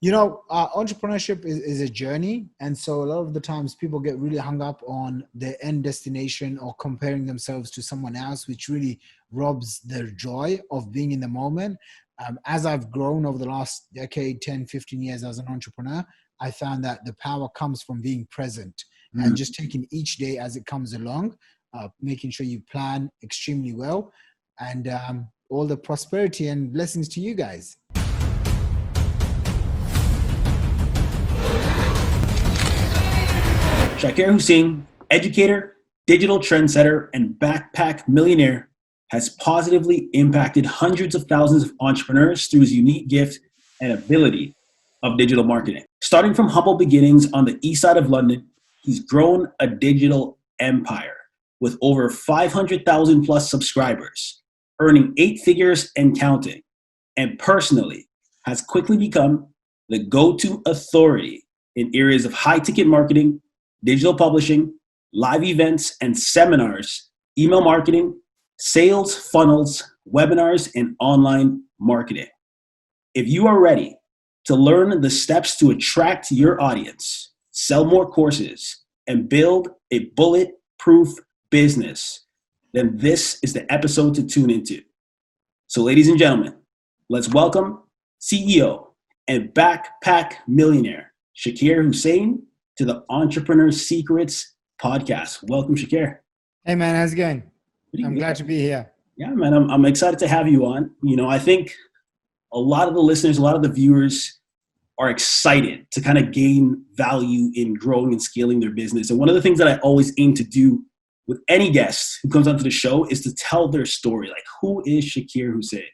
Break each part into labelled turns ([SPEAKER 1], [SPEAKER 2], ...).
[SPEAKER 1] Entrepreneurship is a journey. And so a lot of the times people get really hung up on their end destination or comparing themselves to someone else, which really robs their joy of being in the moment. As I've grown over the last decade, 10, 15 years as an entrepreneur, I found that the power comes from being present and just taking each day as it comes along, making sure you plan extremely well, and all the prosperity and blessings to you guys.
[SPEAKER 2] Shakirs Hussyin, educator, digital trendsetter, and backpack millionaire, has positively impacted hundreds of thousands of entrepreneurs through his unique gift and ability of digital marketing. Starting from humble beginnings on the east side of London, he's grown a digital empire with over 500,000 plus subscribers, earning 8 figures and counting, and personally has quickly become the go-to authority in areas of high-ticket marketing, digital publishing, live events and seminars, email marketing, sales, funnels, webinars, and online marketing. If you are ready to learn the steps to attract your audience, sell more courses, and build a bulletproof business, then this is the episode to tune into. So ladies and gentlemen, let's welcome CEO and backpack millionaire, Shakirs Story, to the Entrepreneur Secrets podcast. Welcome, Shaqir.
[SPEAKER 1] Hey man, how's it going? I'm glad to be here.
[SPEAKER 2] Yeah, man, I'm excited to have you on. I think a lot of the listeners, a lot of the viewers are excited to kind of gain value in growing and scaling their business. And one of the things that I always aim to do with any guest who comes onto the show is to tell their story. Like, who is Shakirs Story?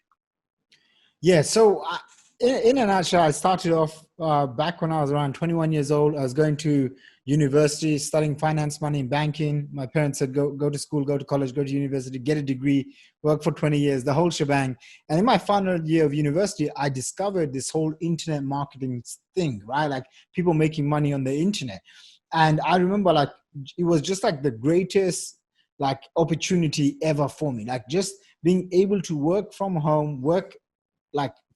[SPEAKER 1] Yeah, so in a nutshell, I started off back when I was around 21 years old. I was going to university, studying finance, money, and banking. My parents said, go to school, go to college, go to university, get a degree, work for 20 years, the whole shebang. And in my final year of university, I discovered this whole internet marketing thing, right? Like people making money on the internet. And I remember it was just like the greatest opportunity ever for me. Like just being able to work from home, work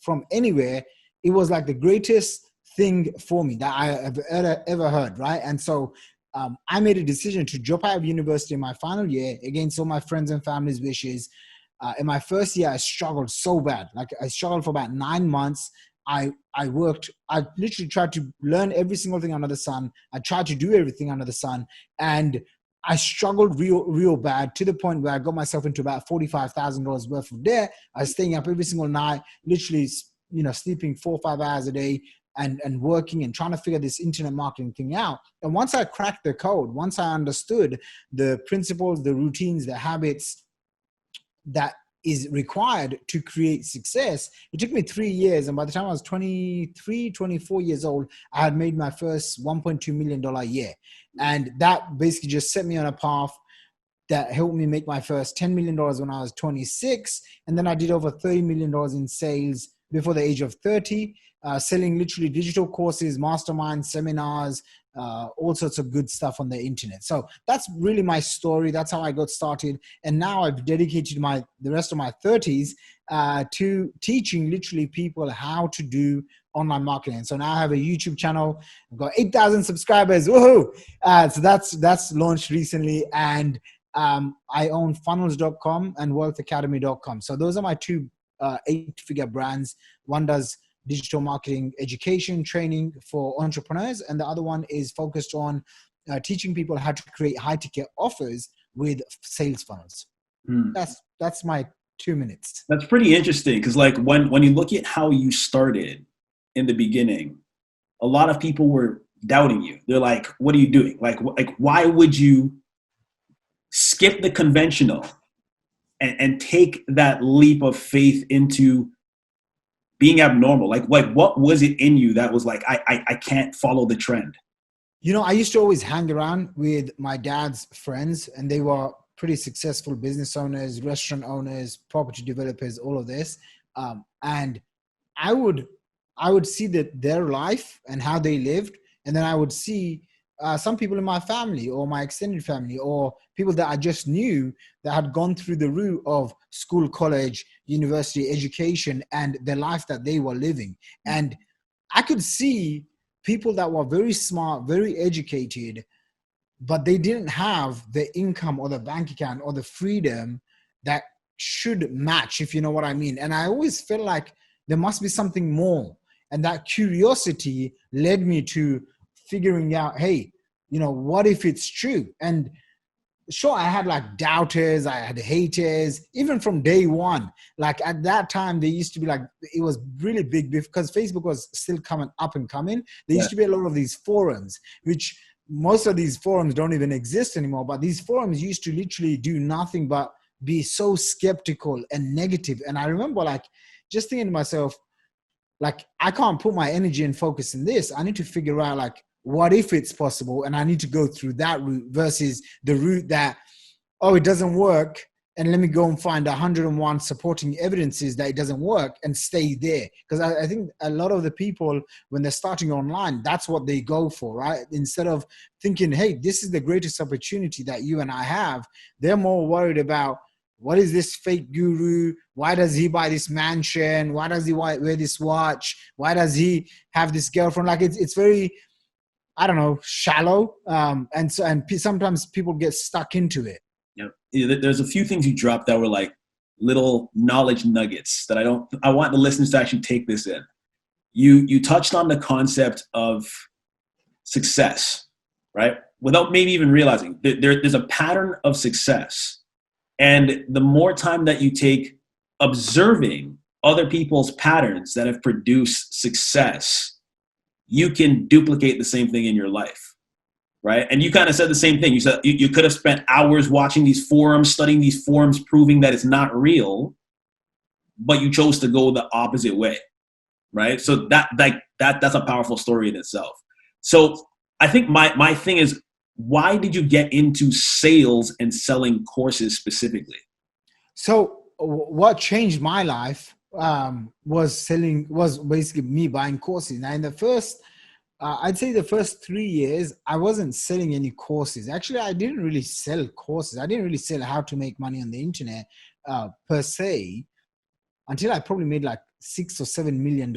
[SPEAKER 1] from anywhere. It was like the greatest thing for me that I have ever heard, right? And so I made a decision to drop out of university in my final year against all my friends and family's wishes. In my first year, I struggled so bad. I struggled for about 9 months. I literally tried to learn every single thing under the sun. I tried to do everything under the sun. And I struggled real bad, to the point where I got myself into about $45,000 worth of debt. I was staying up every single night, literally, sleeping 4 or 5 hours a day and working and trying to figure this internet marketing thing out. And once I cracked the code, once I understood the principles, the routines, the habits that is required to create success, it took me 3 years. And by the time I was 23, 24 years old, I had made my first $1.2 million year. And that basically just set me on a path that helped me make my first $10 million when I was 26. And then I did over $30 million in sales before the age of 30, selling literally digital courses, masterminds, seminars, all sorts of good stuff on the internet. So that's really my story. That's how I got started. And now I've dedicated the rest of my 30s to teaching literally people how to do online marketing. So now I have a YouTube channel. I've got 8,000 subscribers. Woohoo! So that's launched recently. And I own funnels.com and wealthacademy.com. So those are my two 8-figure brands. One does digital marketing education training for entrepreneurs, and the other one is focused on teaching people how to create high-ticket offers with sales funnels. That's my 2 minutes.
[SPEAKER 2] That's pretty interesting, because when you look at how you started in the beginning, a lot of people were doubting you. They're like, "What are you doing? Like why would you skip the conventional and take that leap of faith into being abnormal? Like what was it in you that was like, I can't follow the trend?"
[SPEAKER 1] I used to always hang around with my dad's friends, and they were pretty successful business owners, restaurant owners, property developers, all of this. And I would see their life and how they lived. And then I would see some people in my family or my extended family or people that I just knew that had gone through the route of school, college, university, education, and the life that they were living. And I could see people that were very smart, very educated, but they didn't have the income or the bank account or the freedom that should match, if you know what I mean. And I always felt like there must be something more. And that curiosity led me to figuring out, hey, what if it's true? And sure, I had like doubters, I had haters, even from day one. Like at that time, they used to be like, it was really big because Facebook was still coming up and coming. There used to be a lot of these forums, which most of these forums don't even exist anymore. But these forums used to literally do nothing but be so skeptical and negative. And I remember like just thinking to myself, like, I can't put my energy and focus in this. I need to figure out like, what if it's possible? And I need to go through that route versus the route that, oh, it doesn't work. And let me go and find 101 supporting evidences that it doesn't work and stay there. Because I think a lot of the people, when they're starting online, that's what they go for, right? Instead of thinking, hey, this is the greatest opportunity that you and I have, they're more worried about, what is this fake guru? Why does he buy this mansion? Why does he wear this watch? Why does he have this girlfriend? Like it's very, I don't know, shallow. And sometimes people get stuck into it.
[SPEAKER 2] Yeah. There's a few things you dropped that were like little knowledge nuggets that I want the listeners to actually take this in. You touched on the concept of success, right? Without maybe even realizing there's a pattern of success. And the more time that you take observing other people's patterns that have produced success, you can duplicate the same thing in your life, right? And you kind of said the same thing. You said you could have spent hours watching these forums, studying these forums, proving that it's not real, but you chose to go the opposite way, right? So that's a powerful story in itself. So I think my thing is, why did you get into sales and selling courses specifically?
[SPEAKER 1] So what changed my life was basically me buying courses. Now in the first, I'd say the first 3 years, I wasn't selling any courses. Actually, I didn't really sell courses. I didn't really sell how to make money on the internet per se, until I probably made like $6 or $7 million.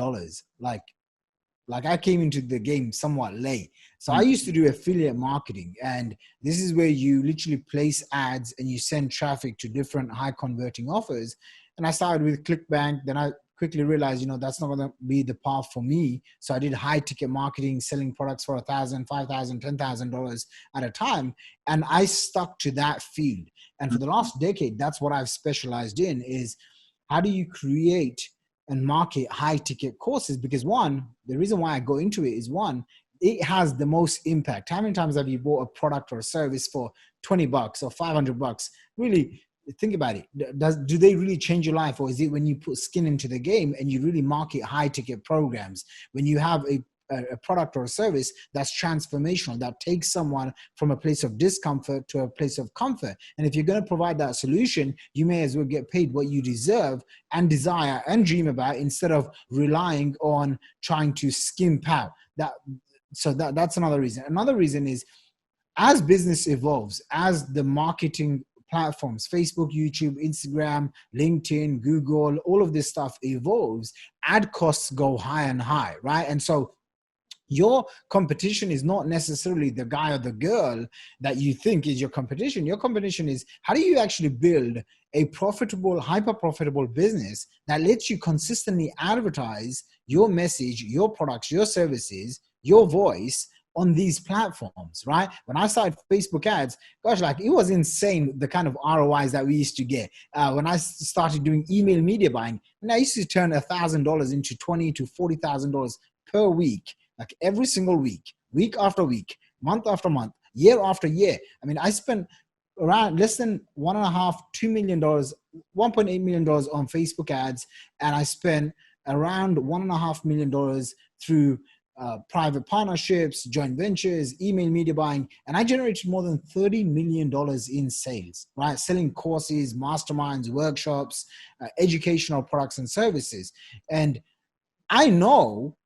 [SPEAKER 1] Like I came into the game somewhat late. So I used to do affiliate marketing, and this is where you literally place ads and you send traffic to different high converting offers. And I started with ClickBank. Then I quickly realized, that's not going to be the path for me. So I did high ticket marketing, selling products for $1,000, $5,000, $10,000 at a time. And I stuck to that field. And for the last decade, that's what I've specialized in, is how do you create and market high ticket courses? Because the reason why I go into it is it has the most impact. How many times have you bought a product or a service for $20 or $500? Really think about it. Do they really change your life? Or is it when you put skin into the game and you really market high ticket programs, when you have a product or a service that's transformational, that takes someone from a place of discomfort to a place of comfort? And if you're going to provide that solution, you may as well get paid what you deserve and desire and dream about, instead of relying on trying to skimp out. That's another reason. Another reason is, as business evolves, as the marketing platforms, Facebook, YouTube, Instagram, LinkedIn, Google, all of this stuff evolves, ad costs go high and high, right? And so your competition is not necessarily the guy or the girl that you think is your competition. Your competition is, how do you actually build a profitable, hyper profitable business that lets you consistently advertise your message, your products, your services, your voice on these platforms, right? When I started Facebook ads, gosh, like it was insane, the kind of ROIs that we used to get. When I started doing email media buying, and I used to turn $1,000 into $20,000 to $40,000 per week, like every single week after week, month after month, year after year. I mean, I spent around less than $1.5, $2 million, $1.8 million on Facebook ads. And I spent around $1.5 million through private partnerships, joint ventures, email media buying. And I generated more than $30 million in sales, right? Selling courses, masterminds, workshops, educational products and services. And I know,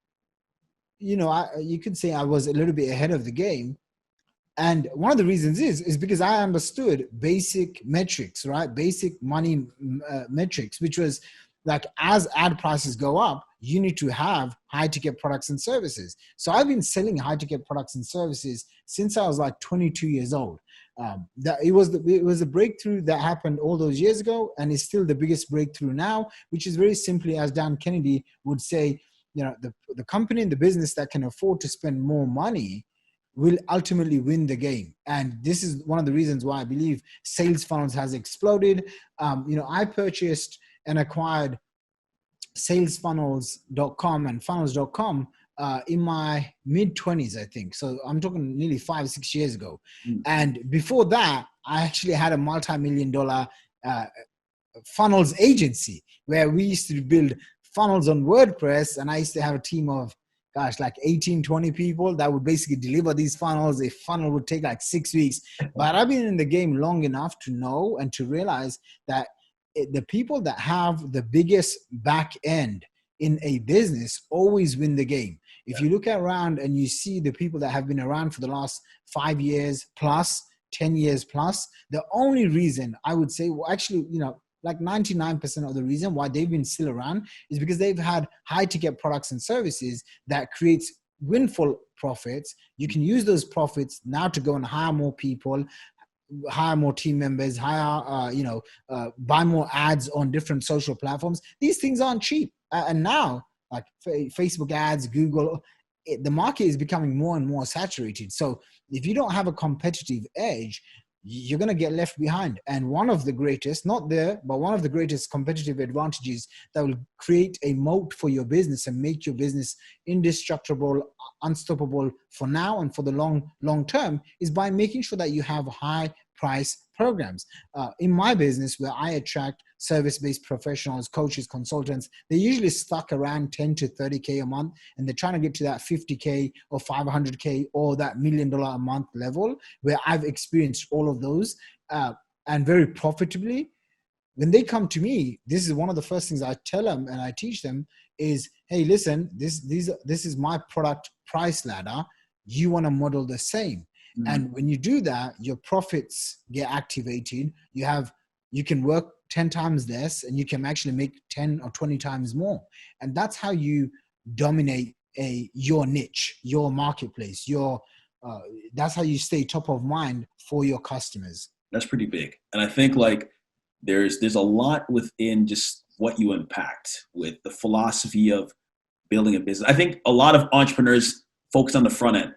[SPEAKER 1] you could say I was a little bit ahead of the game. And one of the reasons is because I understood basic metrics, right? Basic money metrics, which was like, as ad prices go up, you need to have high ticket products and services. So I've been selling high ticket products and services since I was like 22 years old. That it was a breakthrough that happened all those years ago, and it's still the biggest breakthrough now, which is very simply, as Dan Kennedy would say, the company and the business that can afford to spend more money will ultimately win the game. And this is one of the reasons why I believe sales funnels has exploded. I purchased and acquired salesfunnels.com and funnels.com in my mid-20s, I think. So I'm talking nearly 5-6 years ago. And before that, I actually had a multi-million-dollar funnels agency where we used to build funnels on WordPress, and I used to have a team of like 18, 20 people that would basically deliver these funnels. A funnel would take like 6 weeks. But I've been in the game long enough to know and to realize that the people that have the biggest back end in a business always win the game. If you look around and you see the people that have been around for the last 5 years plus, 10 years plus, the only reason I would say, well, actually, like 99% of the reason why they've been still around is because they've had high ticket products and services that creates windfall profits. You can use those profits now to go and hire more people, hire more team members, buy more ads on different social platforms. These things aren't cheap. And now, like Facebook ads, Google, the market is becoming more and more saturated. So if you don't have a competitive edge, you're going to get left behind. And one of the greatest, not there, but one of the greatest competitive advantages that will create a moat for your business and make your business indestructible, unstoppable for now and for the long term is by making sure that you have high price programs. In my business, where I attract service-based professionals, coaches, consultants, they're usually stuck around 10 to 30K a month, and they're trying to get to that 50K or 500K or that $1 million a month level, where I've experienced all of those and very profitably. When they come to me, this is one of the first things I tell them and I teach them is, hey, listen, this is my product price ladder. You want to model the same. And when you do that, your profits get activated. You can work 10 times less and you can actually make 10 or 20 times more. And that's how you dominate your niche, your marketplace, that's how you stay top of mind for your customers.
[SPEAKER 2] That's pretty big. And I think like there's a lot within just what you unpacked with the philosophy of building a business. I think a lot of entrepreneurs focus on the front end.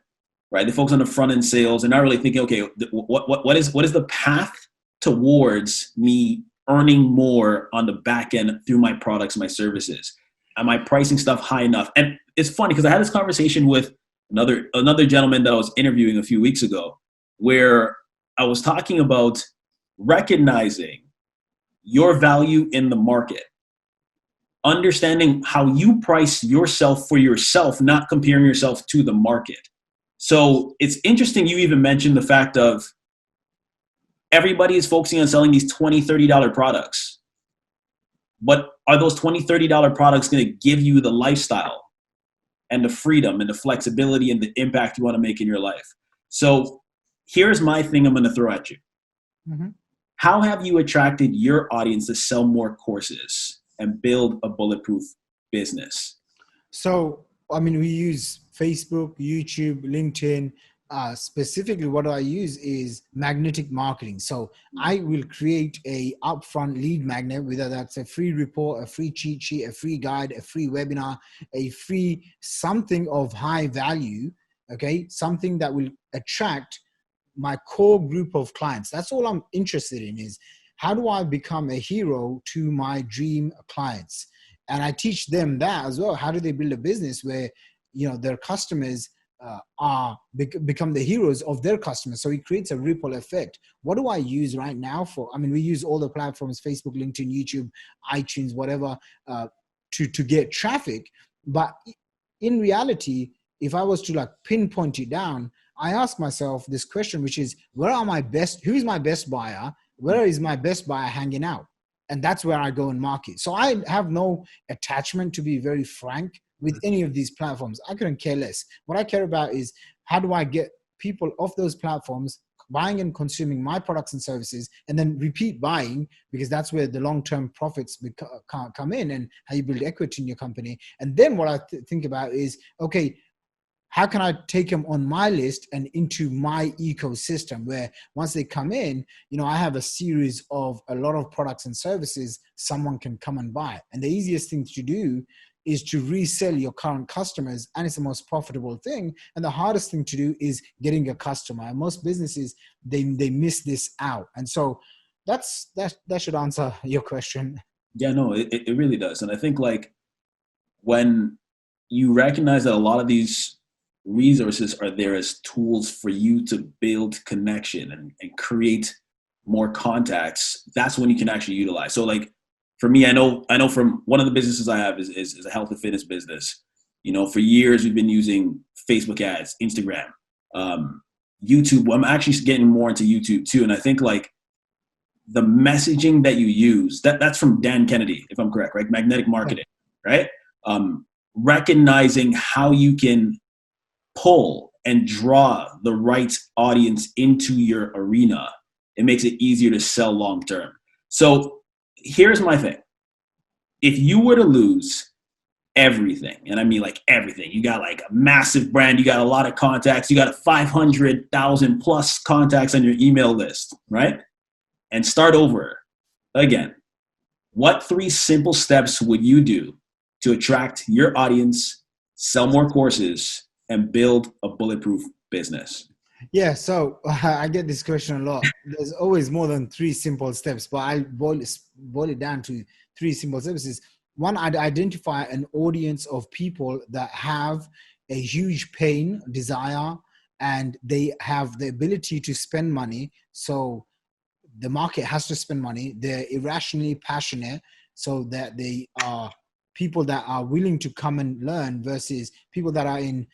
[SPEAKER 2] Right, they focus on the front end sales and not really thinking, okay, what is the path towards me earning more on the back end through my products, my services? Am I pricing stuff high enough? And it's funny because I had this conversation with another gentleman that I was interviewing a few weeks ago, where I was talking about recognizing your value in the market, understanding how you price yourself for yourself, not comparing yourself to the market. So it's interesting you even mentioned the fact of everybody is focusing on selling these $20, $30 products. But are those $20, $30 products going to give you the lifestyle and the freedom and the flexibility and the impact you want to make in your life? So here's my thing I'm going to throw at you. Mm-hmm. How have you attracted your audience to sell more courses and build a bulletproof business?
[SPEAKER 1] So, we use Facebook, YouTube, LinkedIn. Specifically, what I use is magnetic marketing. So I will create a upfront lead magnet, whether that's a free report, a free cheat sheet, a free guide, a free webinar, a free something of high value, okay? Something that will attract my core group of clients. That's all I'm interested in is how do I become a hero to my dream clients? And I teach them that as well. How do they build a business where, their customers become the heroes of their customers? So it creates a ripple effect. What do I use right now for? We use all the platforms, Facebook, LinkedIn, YouTube, iTunes, whatever, to get traffic. But in reality, if I was to pinpoint it down, I ask myself this question, which is, who is my best buyer? Where is my best buyer hanging out? And that's where I go and market. So I have no attachment, to be very frank, with any of these platforms. I couldn't care less. What I care about is how do I get people off those platforms, buying and consuming my products and services, and then repeat buying, because that's where the long-term profits come in, and how you build equity in your company. And then what I think about is, okay, how can I take them on my list and into my ecosystem, where once they come in, I have a series of a lot of products and services someone can come and buy. And the easiest thing to do is to resell your current customers, and it's the most profitable thing. And the hardest thing to do is getting a customer. And most businesses, they miss this out. And so that should answer your question.
[SPEAKER 2] Yeah, no, it really does. And I think like when you recognize that a lot of these resources are there as tools for you to build connection and create more contacts, that's when you can actually utilize. So like for me, I know from one of the businesses I have is a health and fitness business. For years we've been using Facebook ads, Instagram, YouTube. I'm actually getting more into YouTube too. And I think like the messaging that you use, that's from Dan Kennedy, if I'm correct, right? Magnetic marketing, right? Recognizing how you can pull and draw the right audience into your arena, it makes it easier to sell long term. So here's my thing. If you were to lose everything, and I mean like everything, you got like a massive brand, you got a lot of contacts, you got 500,000 plus contacts on your email list, right? And start over again. What 3 simple steps would you do to attract your audience, sell more courses, and build a bulletproof business?
[SPEAKER 1] Yeah, so I get this question a lot. There's always more than 3 simple steps, but I boil it down to 3 simple steps. One, I'd identify an audience of people that have a huge pain, desire, and they have the ability to spend money. So the market has to spend money. They're irrationally passionate, so that they are people that are willing to come and learn, versus people that are in,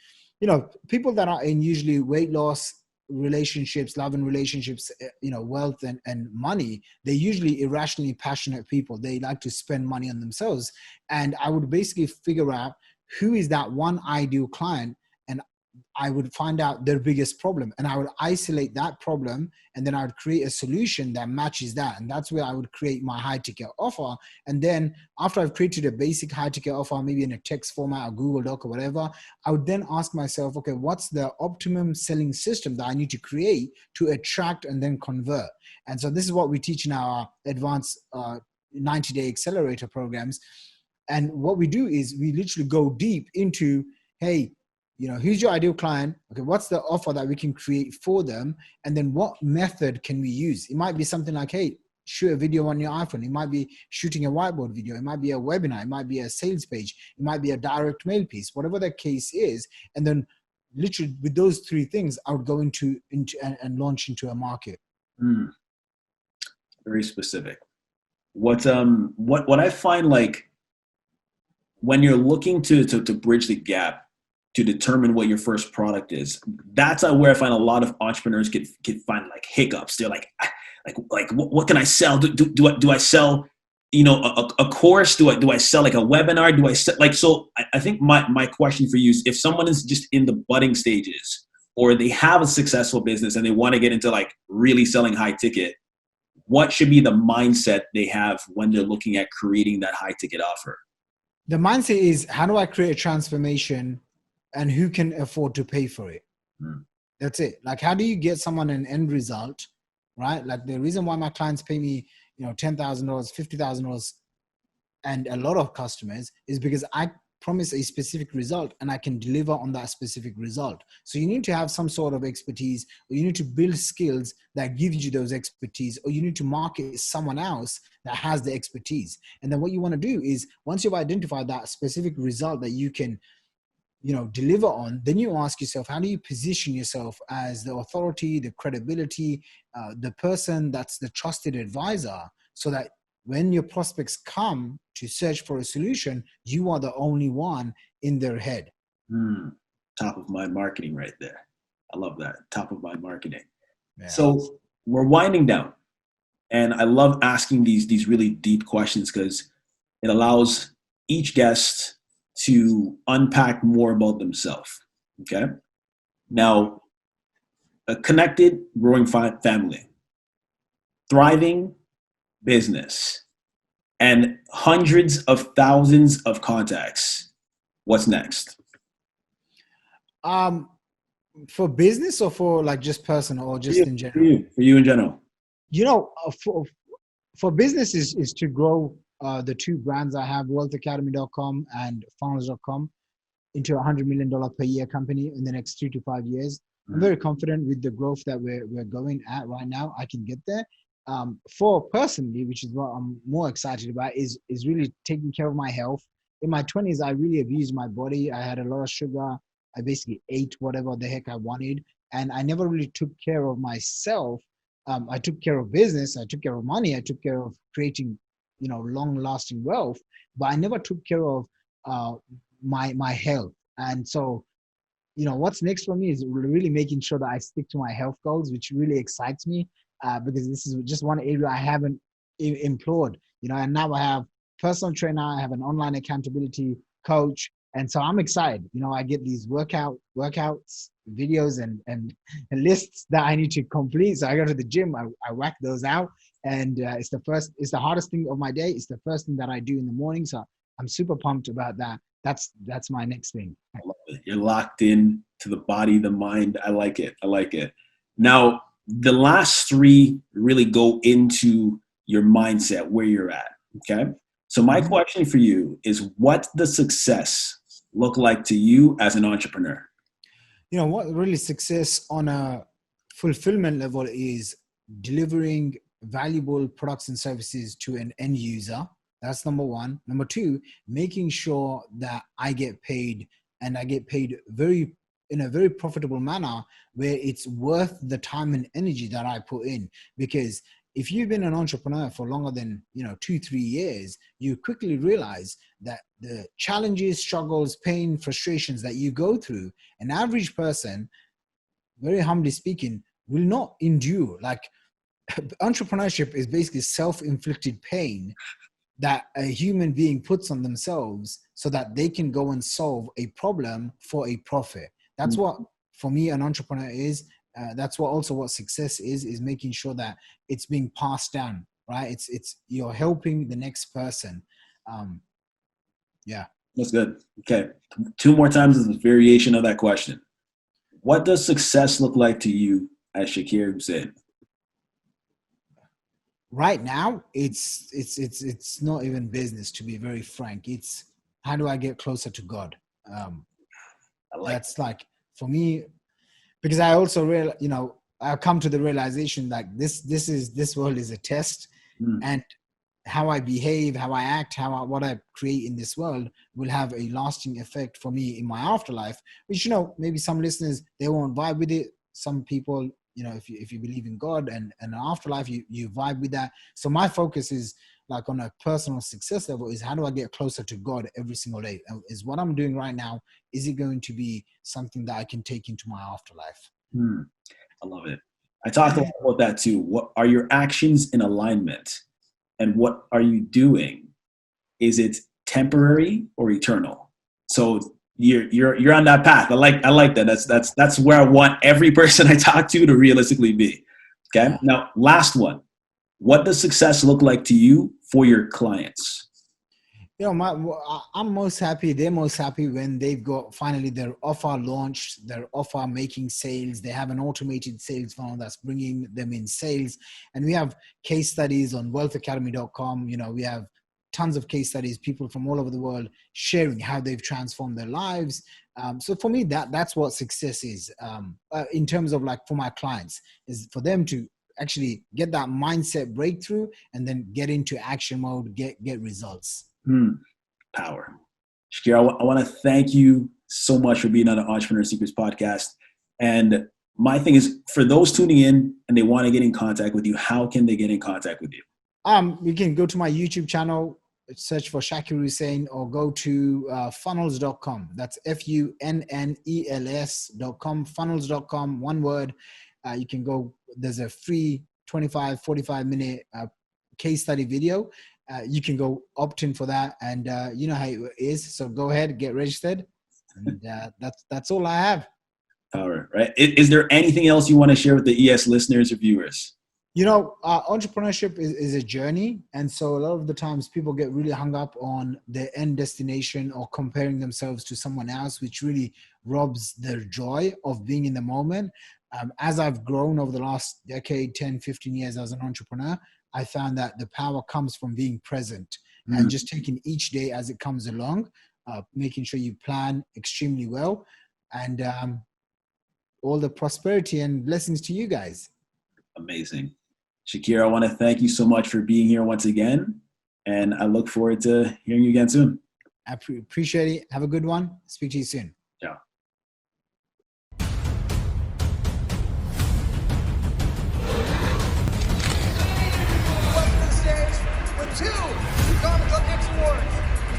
[SPEAKER 1] people that are in usually weight loss relationships, love and relationships, wealth and money. They're usually irrationally passionate people. They like to spend money on themselves. And I would basically figure out who is that one ideal client, and I would find out their biggest problem, and I would isolate that problem, and then I would create a solution that matches that. And that's where I would create my high ticket offer. And then after I've created a basic high ticket offer, maybe in a text format or Google Doc or whatever, I would then ask myself, okay, what's the optimum selling system that I need to create to attract and then convert? And so this is what we teach in our advanced 90-day accelerator programs. And what we do is we literally go deep into, hey, who's your ideal client? Okay, what's the offer that we can create for them? And then what method can we use? It might be something like, hey, shoot a video on your iPhone. It might be shooting a whiteboard video. It might be a webinar. It might be a sales page. It might be a direct mail piece, whatever the case is. And then literally with those 3 things, I would go into and launch into a market.
[SPEAKER 2] Very specific. What I find, like, when you're looking to bridge the gap, to determine what your first product is, that's where I find a lot of entrepreneurs can find like hiccups. They're like what can I sell? Do I sell a course? Do I sell like a webinar? Do I sell like, so I think my question for you is, if someone is just in the budding stages, or they have a successful business and they want to get into like really selling high ticket, what should be the mindset they have when they're looking at creating that high ticket offer?
[SPEAKER 1] The mindset is, how do I create a transformation, and who can afford to pay for it? That's it. Like, how do you get someone an end result, right? Like, the reason why my clients pay me, $10,000, $50,000, and a lot of customers, is because I promise a specific result and I can deliver on that specific result. So you need to have some sort of expertise, or you need to build skills that give you those expertise, or you need to market someone else that has the expertise. And then what you want to do is, once you've identified that specific result that you can deliver on, then you ask yourself, how do you position yourself as the authority, the credibility, the person that's the trusted advisor, so that when your prospects come to search for a solution, you are the only one in their head.
[SPEAKER 2] Top of mind marketing right there. I love that. Top of mind marketing. Yeah. So we're winding down, and I love asking these really deep questions, because it allows each guest to unpack more about themselves. Okay. Now, a connected, growing family, thriving business, and hundreds of thousands of contacts. What's next?
[SPEAKER 1] Um, for business or for like just personal or
[SPEAKER 2] For
[SPEAKER 1] just
[SPEAKER 2] you,
[SPEAKER 1] in
[SPEAKER 2] for
[SPEAKER 1] general?
[SPEAKER 2] you, for you in general.
[SPEAKER 1] You know, for business is to grow the two brands I have, wealthacademy.com and funnels.com, into $100 million per year company in the next 3 to 5 years. I'm very confident with the growth that we're going at right now. I can get there. For personally, which is what I'm more excited about, is really taking care of my health. In my 20s, I really abused my body. I had a lot of sugar. I basically ate whatever the heck I wanted, and I never really took care of myself. I took care of business. I took care of money. I took care of creating, long-lasting wealth. But I never took care of uh, my health. And so, what's next for me is really making sure that I stick to my health goals, which really excites me, because this is just one area I haven't employed. And now I have personal trainer, I have an online accountability coach, and so I'm excited. I get these workouts videos and lists that I need to complete. So I go to the gym, I whack those out, and it's the hardest thing of my day. It's the first thing that I do in the morning. So I'm super pumped about that. That's my next thing.
[SPEAKER 2] I love it. You're locked in to the body, the mind. I like it. I like it. Now, the last three really go into your mindset, where you're at. Okay. So my question for you is, what does success look like to you as an entrepreneur?
[SPEAKER 1] What really success on a fulfillment level is delivering valuable products and services to an end user. That's number one. Number two, making sure that I get paid, and I get paid in a very profitable manner where it's worth the time and energy that I put in. Because if you've been an entrepreneur for longer than 2-3 years, you quickly realize that the challenges, struggles, pain, frustrations that you go through, an average person, very humbly speaking, will not endure. Like, entrepreneurship is basically self-inflicted pain that a human being puts on themselves so that they can go and solve a problem for a profit. That's what, for me, an entrepreneur is. That's what success is making sure that it's being passed down, right? It's you're helping the next person. Yeah.
[SPEAKER 2] That's good. Okay. Two more times is a variation of that question. What does success look like to you as Shakir Hussyin?
[SPEAKER 1] Right now, it's not even business, to be very frank. It's how do I get closer to God? That's like, for me, because I also I've come to the realization that this world is a test, and how I behave, how I act, what I create in this world will have a lasting effect for me in my afterlife. Which, maybe some listeners, they won't vibe with it. Some people, if you believe in God and an afterlife, you vibe with that. So my focus is, like, on a personal success level, is how do I get closer to God every single day? Is what I'm doing right now, is it going to be something that I can take into my afterlife?
[SPEAKER 2] I love it. I talked a lot about that too. What are your actions in alignment? And what are you doing? Is it temporary or eternal? So you're on that path. I like that. That's where I want every person I talk to realistically be. Okay.
[SPEAKER 1] Yeah.
[SPEAKER 2] Now, last one. What does success look like to you for your clients?
[SPEAKER 1] I'm most happy. They're most happy when they've got finally their offer launched, their offer making sales. They have an automated sales funnel that's bringing them in sales. And we have case studies on wealthacademy.com. We have tons of case studies, people from all over the world sharing how they've transformed their lives. So for me, that's what success is, in terms of, like, for my clients, is for them to actually get that mindset breakthrough and then get into action mode, get results.
[SPEAKER 2] Power. Shakir, I want to thank you so much for being on the Entrepreneur Secrets podcast. And my thing is, for those tuning in and they want to get in contact with you, how can they get in contact with you?
[SPEAKER 1] You can go to my YouTube channel, search for Shakir Hussyin, or go to funnels.com. That's funnels.com, funnels.com, one word. You can go, there's a free 45 minute case study video. You can go opt in for that, and you know how it is. So go ahead, get registered, and that's all I have.
[SPEAKER 2] Power, right? Is there anything else you want to share with the ES listeners or viewers?
[SPEAKER 1] You know, entrepreneurship is a journey. And so a lot of the times people get really hung up on their end destination or comparing themselves to someone else, which really robs their joy of being in the moment. As I've grown over the last decade, 10, 15 years as an entrepreneur, I found that the power comes from being present and just taking each day as it comes along, making sure you plan extremely well, and all the prosperity and blessings to you guys.
[SPEAKER 2] Amazing. Shaqir, I want to thank you so much for being here once again. And I look forward to hearing you again soon.
[SPEAKER 1] I appreciate it. Have a good one. Speak to you soon.